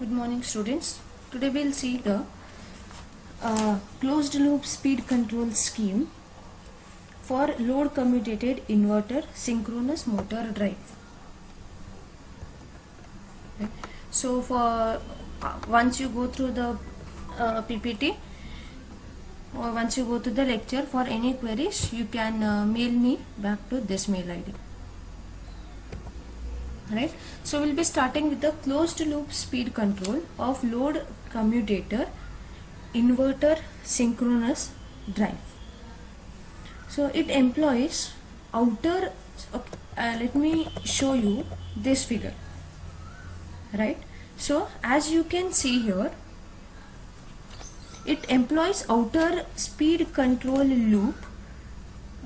Good morning, students. Today we'll see the closed loop speed control scheme for load commutated inverter synchronous motor drive. Okay. So for once you go through the PPT or once you go to the lecture, for any queries you can mail me back to this mail ID. Right. So we'll be starting with the closed loop speed control of load commutator inverter synchronous drive. So it employs outer, let me show you this figure, right? So as you can see here, it employs outer speed control loop,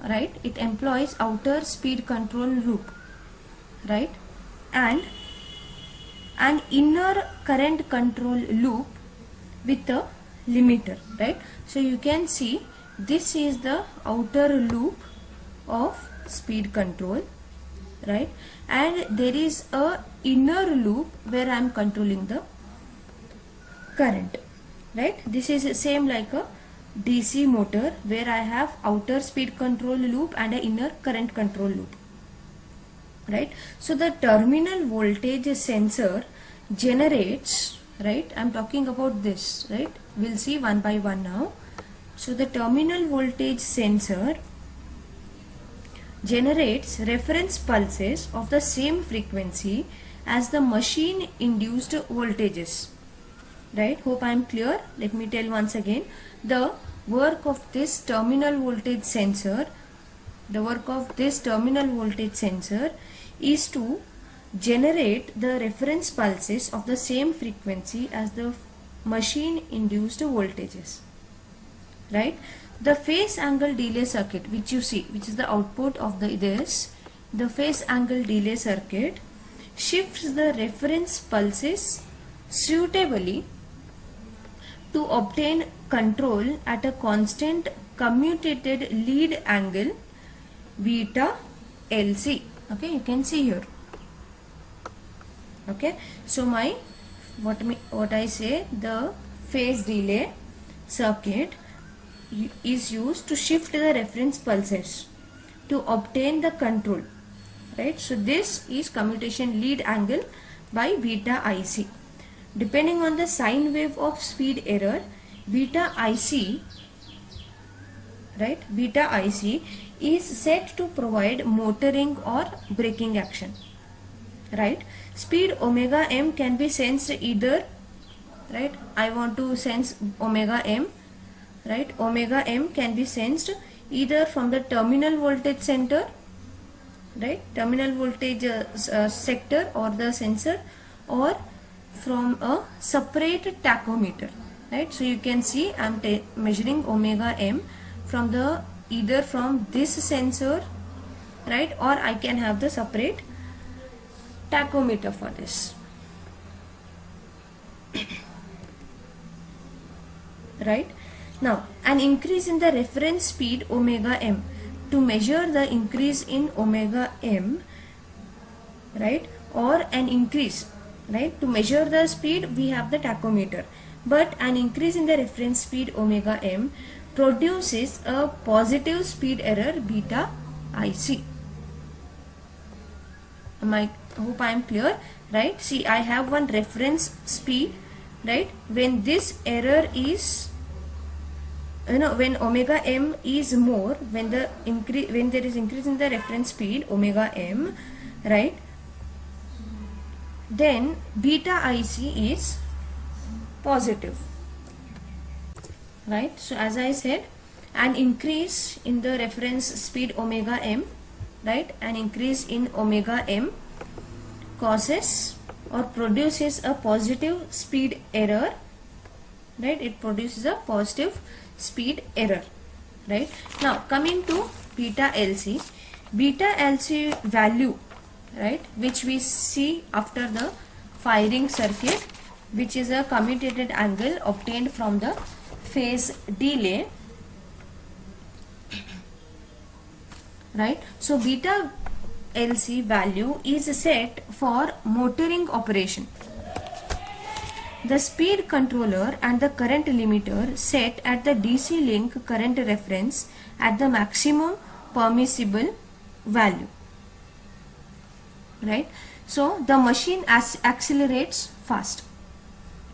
right? It employs outer speed control loop, right? And an inner current control loop with a limiter, right? So you can see this is the outer loop of speed control, right? And there is a inner loop where I am controlling the current, right? This is same like a DC motor where I have outer speed control loop and an inner current control loop, right? So the terminal voltage sensor generates, right? I'm talking about this, right? We'll see one by one now. So the terminal voltage sensor generates reference pulses of the same frequency as the machine induced voltages, right? Hope I am clear. Let me tell once again. The work of this terminal voltage sensor, is to generate the reference pulses of the same frequency as the machine induced voltages, right? The phase angle delay circuit which you see, which is the output of the phase angle delay circuit shifts the reference pulses suitably to obtain control at a constant commutated lead angle beta LC. Okay, you can see here. Okay, so what I say, the phase delay circuit is used to shift the reference pulses to obtain the control, right? So this is commutation lead angle by beta IC. Depending on the sine wave of speed error, beta IC, right? Beta IC is set to provide motoring or braking action, right? Speed omega m can be sensed either, right? I want to sense omega m, right? Omega m can be sensed either from the terminal voltage center, right? Terminal voltage sector or the sensor, or from a separate tachometer, right? So you can see I am measuring omega m from the either from this sensor, right? Or I can have the separate tachometer for this, right? Now an increase in the reference speed omega m, to measure the increase in omega m, right? Or an increase, right? To measure the speed we have the tachometer, but an increase in the reference speed omega m produces a positive speed error beta IC. Hope I am clear, right? See, I have one reference speed, right? When this error is, when omega m is more, when there is increase in the reference speed omega m, right? Then beta IC is positive, right? So as I said, an increase in the reference speed omega m, right? An increase in omega m causes or produces a positive speed error, right? It produces a positive speed error, right? Now coming to beta LC value, right, which we see after the firing circuit, which is a commutated angle obtained from the phase delay, right? So beta LC value is set for motoring operation, The speed controller and the current limiter set at the DC link current reference at the maximum permissible value. Right? So the machine accelerates fast.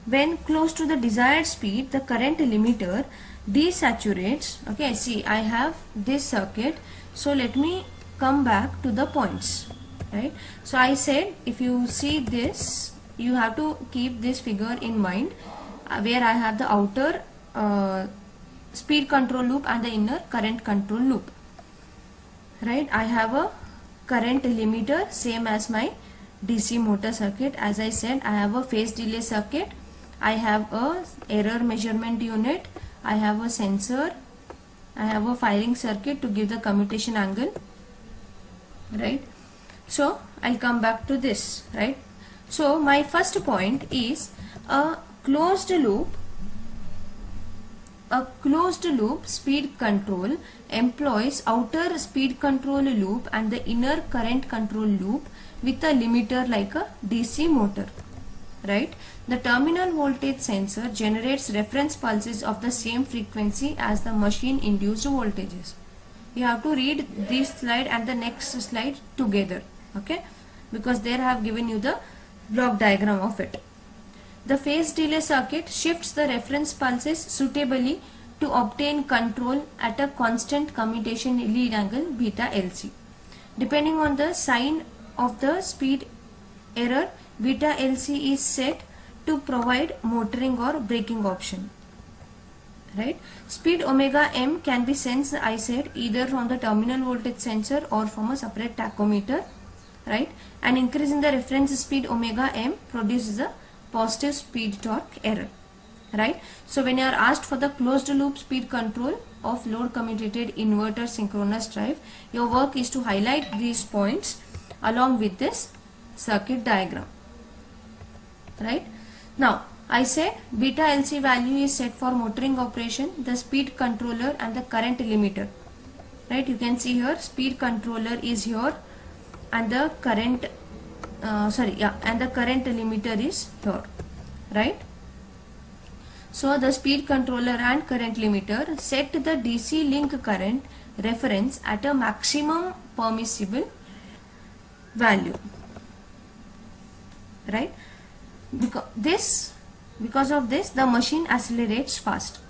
When close to the desired speed, the current limiter desaturates. Okay, see, I have this circuit. So let me come back to the points. Right? So I said, if you see this, you have to keep this figure in mind, where I have the outer speed control loop and the inner current control loop. Right? I have a current limiter same as my DC motor circuit. As I said, I have a phase delay circuit, I have a error measurement unit, I have a sensor, I have a firing circuit to give the commutation angle. Right? So I'll come back to this. Right? So my first point is a closed loop speed control employs outer speed control loop and the inner current control loop with a limiter like a DC motor. Right? The terminal voltage sensor generates reference pulses of the same frequency as the machine induced voltages. You have to read this slide and the next slide together. Okay? Because there I have given you the block diagram of it. The phase delay circuit shifts the reference pulses suitably to obtain control at a constant commutation lead angle beta LC. Depending on the sign of the speed error, beta LC is set to provide motoring or braking option. Right? Speed omega m can be sensed, I said, either from the terminal voltage sensor or from a separate tachometer. Right? And increase in the reference speed omega m produces a positive speed torque error. Right? So when you are asked for the closed loop speed control of load commutated inverter synchronous drive, your work is to highlight these points along with this circuit diagram. Right? Now I said beta LC value is set for motoring operation, the speed controller and the current limiter. Right? You can see here speed controller is here and the current and the current limiter is here. Right? So the speed controller and current limiter set the DC link current reference at a maximum permissible value. Right? Because of this the machine accelerates fast,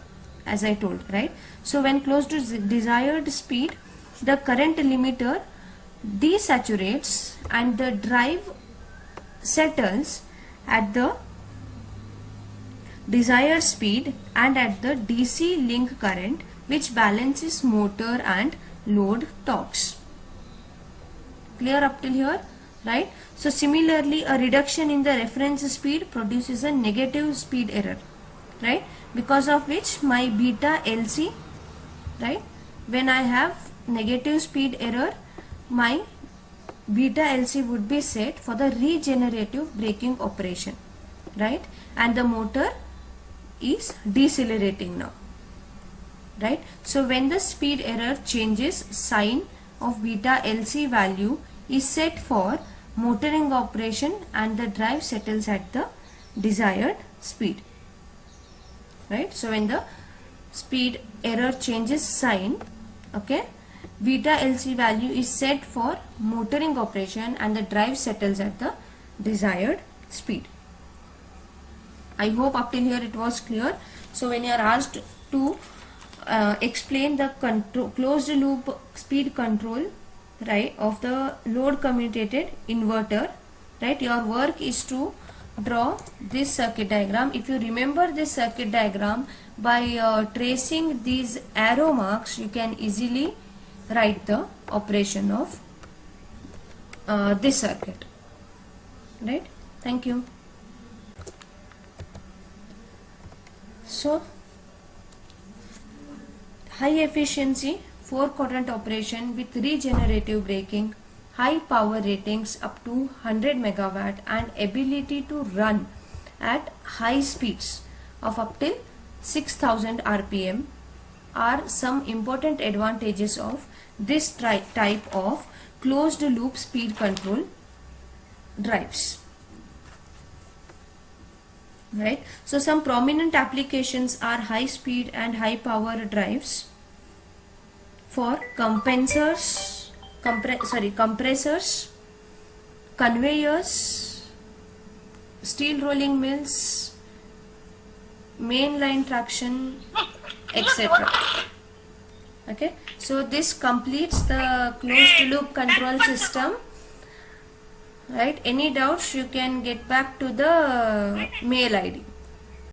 as I told. Right? So when close to desired speed, the current limiter desaturates and the drive settles at the desired speed and at the DC link current, which balances motor and load torques. Clear up till here? Right? So similarly, a reduction in the reference speed produces a negative speed error. Right? Because of which my beta LC, right, when I have negative speed error, my beta LC would be set for the regenerative braking operation. Right? And the motor is decelerating now. Right? So when the speed error changes, sign of beta LC value is set for motoring operation and the drive settles at the desired speed. Right? So when the speed error changes sign, okay, beta LC value is set for motoring operation and the drive settles at the desired speed. I hope up till here it was clear. So when you are asked to explain the closed loop speed control, right, of the load commutated inverter, right, your work is to draw this circuit diagram. If you remember this circuit diagram by tracing these arrow marks, you can easily write the operation of this circuit. Right? Thank you. So high efficiency 4-quadrant operation with regenerative braking, high power ratings up to 100 megawatt and ability to run at high speeds of up till 6000 rpm are some important advantages of this type of closed loop speed control drives. right? So some prominent applications are high speed and high power drives for compressors, conveyors, steel rolling mills, mainline traction, etc. Okay, so this completes the closed loop control system, right? Any doubts, you can get back to the mail ID.